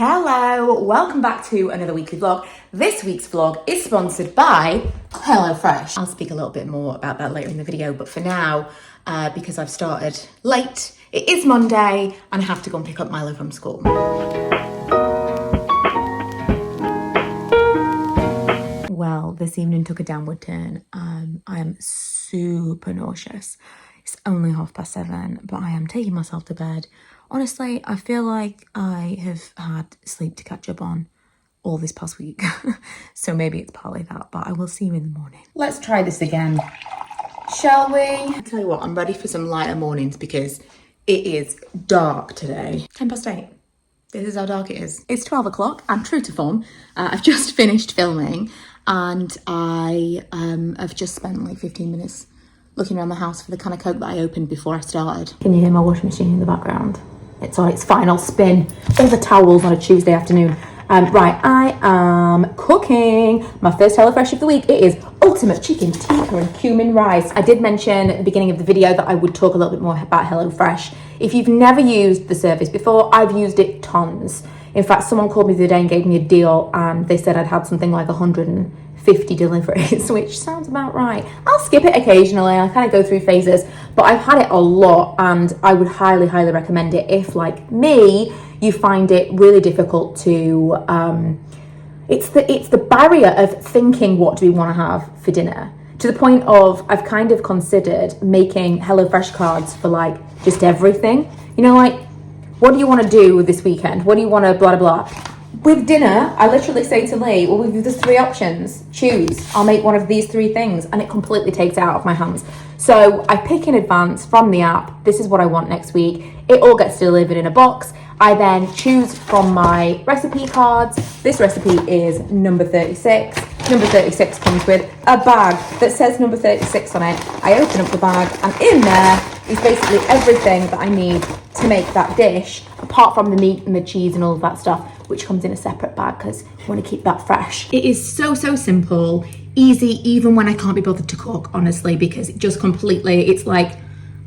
Hello, welcome back to another weekly vlog. This week's vlog is sponsored by HelloFresh. I'll speak a little bit more about that later in the video, but for now, because I've started late, it is Monday and I have to go and pick up Milo from school. Well, this evening took a downward turn. I am super nauseous. It's only 7:30, but I am taking myself to bed. Honestly, I feel like I have had sleep to catch up on all this past week. So maybe it's partly that, but I will see you in the morning. Let's try this again, shall we? I tell you what, I'm ready for some lighter mornings because it is dark today. 8:10. This is how dark it is. It's 12 o'clock. I'm true to form. I've just finished filming and I have just spent like 15 minutes looking around the house for the can of Coke that I opened before I started. Can you hear my washing machine in the background? It's on its final spin. All the towels on a Tuesday afternoon. Right, I am cooking my first HelloFresh of the week. It is ultimate chicken tikka and cumin rice. I did mention at the beginning of the video that I would talk a little bit more about HelloFresh. If you've never used the service before, I've used it tons. In fact, someone called me the other day and gave me a deal and they said I'd had something like 150 deliveries, which sounds about right. I'll skip it occasionally, I kind of go through phases, but I've had it a lot and I would highly recommend it if, like me, you find it really difficult to, it's the barrier of thinking what do we want to have for dinner, to the point of I've kind of considered making HelloFresh cards for like just everything. You know, like, what do you want to do this weekend? What do you want to blah, blah, blah. With dinner, I literally say to Lee, well, there's 3 options. Choose. I'll make one of these 3 things. And it completely takes it out of my hands. So I pick in advance from the app. This is what I want next week. It all gets delivered in a box. I then choose from my recipe cards. This recipe is number 36. Number 36 comes with a bag that says number 36 on it. I open up the bag and in there is basically everything that I need to make that dish, apart from the meat and the cheese and all of that stuff, which comes in a separate bag because I want to keep that fresh. It is so simple, easy, even when I can't be bothered to cook, honestly, because it just completely, it's like,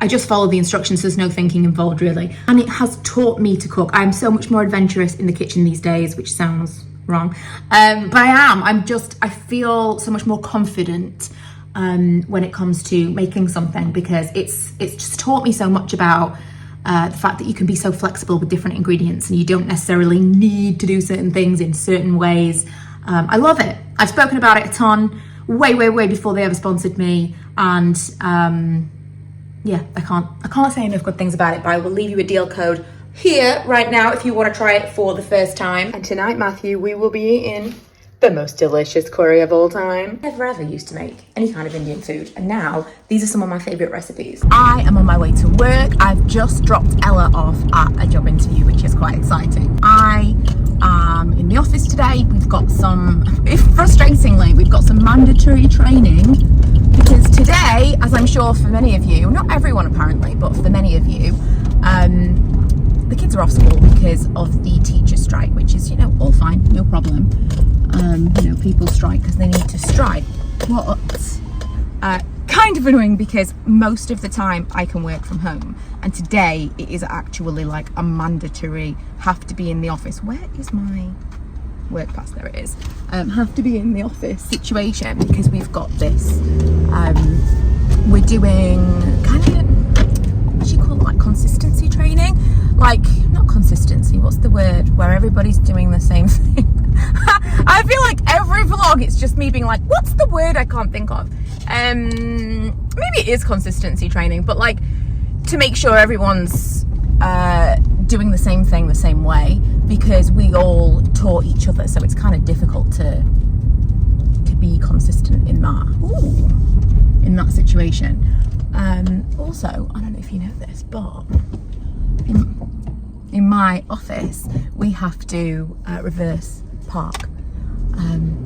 I just follow the instructions, there's no thinking involved really. And it has taught me to cook. I'm so much more adventurous in the kitchen these days, which sounds wrong. But I feel so much more confident when it comes to making something, because it's just taught me so much about the fact that you can be so flexible with different ingredients and you don't necessarily need to do certain things in certain ways. I love it. I've spoken about it a ton, way before they ever sponsored me, and yeah, I can't say enough good things about it, but I will leave you a deal code here right now if you want to try it for the first time. And tonight, Matthew, we will be eating the most delicious curry of all time. I never ever used to make any kind of Indian food, and now these are some of my favourite recipes. I am on my way to work. I've just dropped Ella off at a job interview, which is quite exciting. I am in the office today. We've got frustratingly, we've got some mandatory training, because today, as I'm sure for many of you, not everyone apparently, but for many of you, the kids are off school because of the teacher strike, which is, all fine, no problem. People strike because they need to strike. But kind of annoying because most of the time I can work from home, and today it is actually like a mandatory have to be in the office. Where is my work pass? There it is. Have to be in the office situation because we've got this. We're doing kind of, what do you call it, like consistency training? Like, not consistency, what's the word? Where everybody's doing the same thing. I feel like every vlog it's just me being like, what's the word I can't think of? Maybe it is consistency training, but like to make sure everyone's doing the same thing the same way, because we all taught each other, so it's kind of difficult to be consistent in that situation. Also, I don't know if you know this, but in my office we have to reverse park.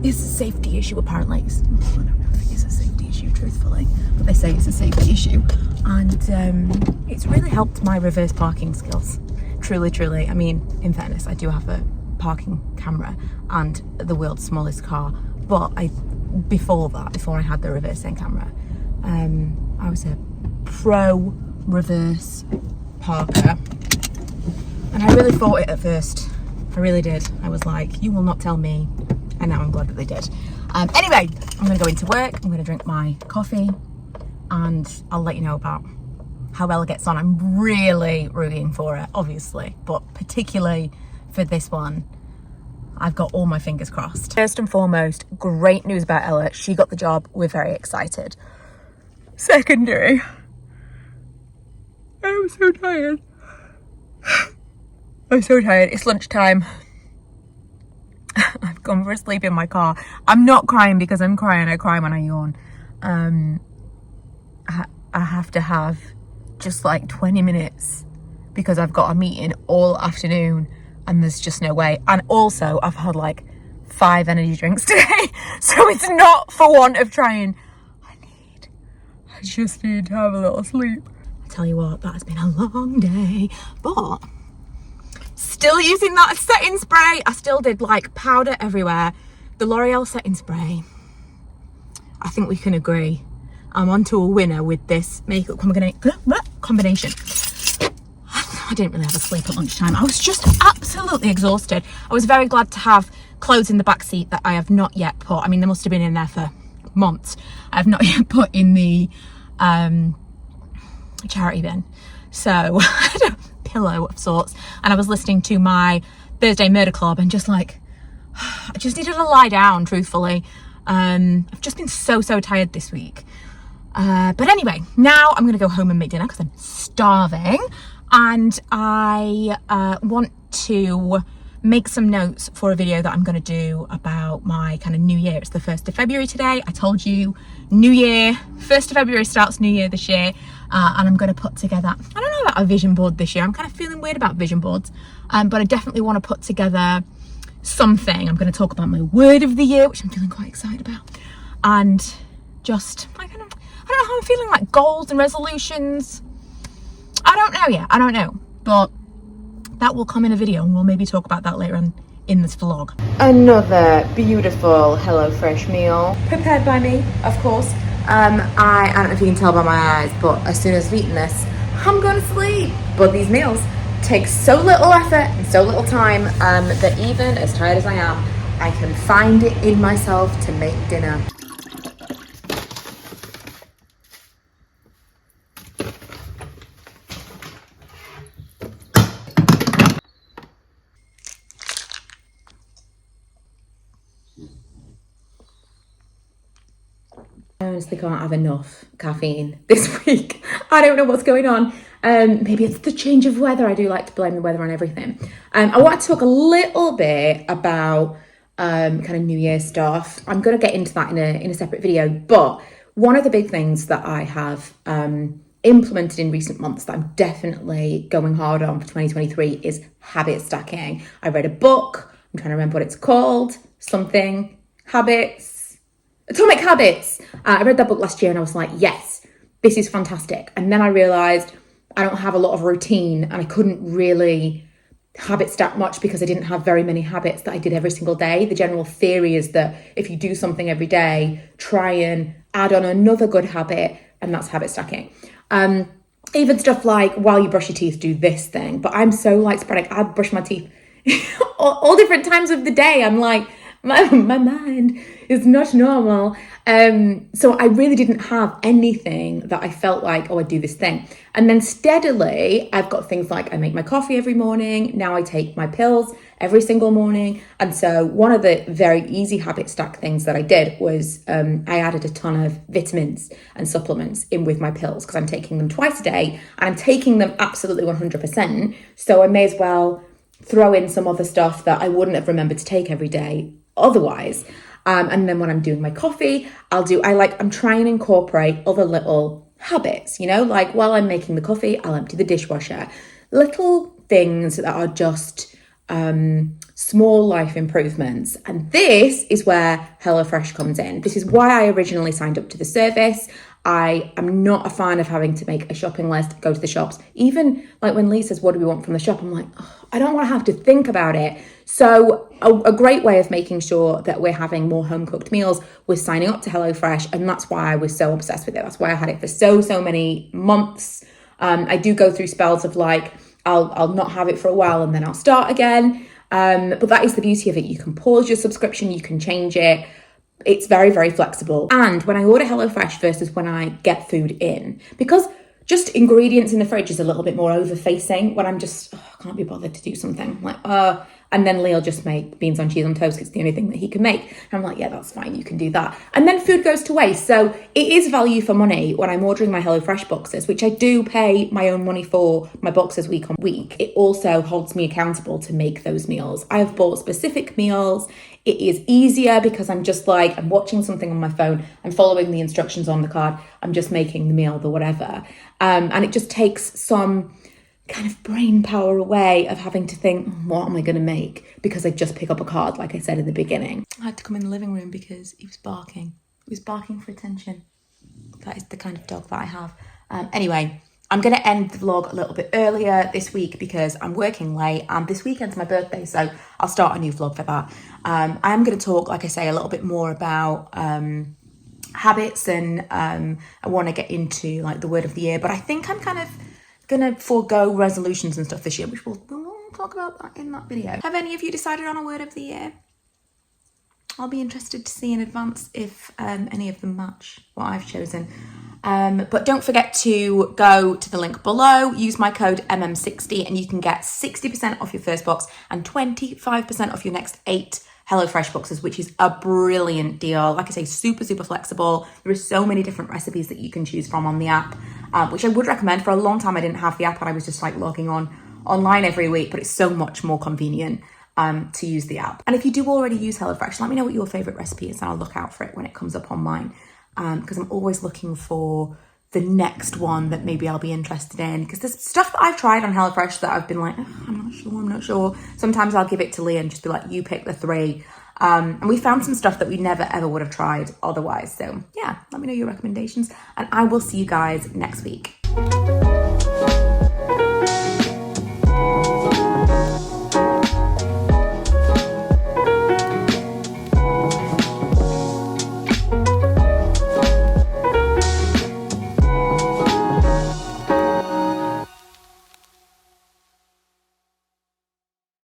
It's a safety issue apparently. I don't know if it is a safety issue truthfully, but they say it's a safety issue, and it's really helped my reverse parking skills. Truly. I mean, in fairness, I do have a parking camera and the world's smallest car, but before I had the reversing camera, I was a pro reverse parker, and I really fought it at first. I really did. I was like, you will not tell me. And now I'm glad that they did. Anyway, I'm going to go into work. I'm going to drink my coffee and I'll let you know about how Ella gets on. I'm really rooting for her, obviously, but particularly for this one, I've got all my fingers crossed. First and foremost, great news about Ella. She got the job. We're very excited. Secondary, I'm so tired. I'm so tired. It's lunchtime. I've gone for a sleep in my car. I'm not crying because I'm crying. I cry when I yawn. I have to have just like 20 minutes because I've got a meeting all afternoon and there's just no way. And also I've had like 5 energy drinks today. So it's not for want of trying. I just need to have a little sleep. I tell you what, that has been a long day, but still using that setting spray. I still did like powder everywhere. The L'Oreal setting spray, I think we can agree. I'm onto a winner with this makeup combination. I didn't really have a sleep at lunchtime. I was just absolutely exhausted. I was very glad to have clothes in the back seat that I have not yet put. I mean, they must have been in there for months. I have not yet put in the charity bin. So I had a pillow of sorts and I was listening to my Thursday Murder Club and just like, I just needed to lie down, truthfully. I've just been so tired this week. But anyway, now I'm gonna go home and make dinner because I'm starving. And I want to make some notes for a video that I'm going to do about my kind of new year. It's the 1st of February today. I told you, new year, 1st of February starts new year this year. And I'm going to put together, I don't know about a vision board this year. I'm kind of feeling weird about vision boards. But I definitely want to put together something. I'm going to talk about my word of the year, which I'm feeling quite excited about. And just, I don't know how I'm feeling, like goals and resolutions. I don't know yet. I don't know. But that will come in a video and we'll maybe talk about that later on in this vlog. Another beautiful HelloFresh meal prepared by me, of course. I don't know if you can tell by my eyes, but as soon as I've eaten this, I'm going to sleep. But these meals take so little effort and so little time that even as tired as I am, I can find it in myself to make dinner. I honestly can't have enough caffeine this week. I don't know what's going on. Maybe it's the change of weather. I do like to blame the weather on everything. I want to talk a little bit about kind of New Year stuff. I'm going to get into that in a separate video. But one of the big things that I have implemented in recent months that I'm definitely going hard on for 2023 is habit stacking. I read a book. I'm trying to remember what it's called. Atomic Habits. I read that book last year and I was like, yes, this is fantastic. And then I realized I don't have a lot of routine and I couldn't really habit stack much because I didn't have very many habits that I did every single day. The general theory is that if you do something every day, try and add on another good habit, and that's habit stacking. Even stuff like while you brush your teeth, do this thing. But I'm so like sporadic. I brush my teeth all different times of the day. I'm like, my mind is not normal. So I really didn't have anything that I felt like, oh, I do this thing. And then steadily, I've got things like I make my coffee every morning. Now I take my pills every single morning. And so one of the very easy habit stack things that I did was I added a ton of vitamins and supplements in with my pills because I'm taking them twice a day and I'm taking them absolutely 100%. So I may as well throw in some other stuff that I wouldn't have remembered to take every day otherwise. And then when I'm doing my coffee, I'm trying to incorporate other little habits, like while I'm making the coffee, I'll empty the dishwasher. Little things that are just small life improvements. And this is where HelloFresh comes in. This is why I originally signed up to the service. I am not a fan of having to make a shopping list, go to the shops. Even like when Lee says, what do we want from the shop? I'm like, oh, I don't want to have to think about it. So a great way of making sure that we're having more home cooked meals was signing up to HelloFresh. And that's why I was so obsessed with it. That's why I had it for so many months. I do go through spells of like, I'll not have it for a while and then I'll start again. But that is the beauty of it. You can pause your subscription, you can change it. It's very, very flexible. And when I order HelloFresh versus when I get food in, because just ingredients in the fridge is a little bit more over-facing when I'm just, I can't be bothered to do something. I'm like, and then Lee'll just make beans on cheese on toast. It's the only thing that he can make. And I'm like, yeah, that's fine. You can do that. And then food goes to waste. So it is value for money when I'm ordering my HelloFresh boxes, which I do pay my own money for my boxes week on week. It also holds me accountable to make those meals. I have bought specific meals. It is easier because I'm just like, I'm watching something on my phone, I'm following the instructions on the card, I'm just making the meal, the whatever. And it just takes some kind of brain power away of having to think, what am I going to make? Because I just pick up a card, like I said in the beginning. I had to come in the living room because he was barking. He was barking for attention. That is the kind of dog that I have. Anyway, I'm going to end the vlog a little bit earlier this week because I'm working late and this weekend's my birthday, so I'll start a new vlog for that. I am going to talk, like I say, a little bit more about habits and I want to get into like the word of the year, but I think I'm kind of going to forego resolutions and stuff this year, which we'll talk about that in that video. Have any of you decided on a word of the year? I'll be interested to see in advance if any of them match what I've chosen. But don't forget to go to the link below, use my code MM60 and you can get 60% off your first box and 25% off your next 8 HelloFresh boxes, which is a brilliant deal. Like I say, super, super flexible. There are so many different recipes that you can choose from on the app, which I would recommend. For a long time, I didn't have the app and I was just like logging online every week, but it's so much more convenient to use the app. And if you do already use HelloFresh, let me know what your favorite recipe is and I'll look out for it when it comes up on mine. Because I'm always looking for the next one that maybe I'll be interested in. Because there's stuff that I've tried on HelloFresh that I've been like, oh, I'm not sure. Sometimes I'll give it to Lee and just be like, you pick the 3. And we found some stuff that we never ever would have tried otherwise. So yeah, let me know your recommendations and I will see you guys next week.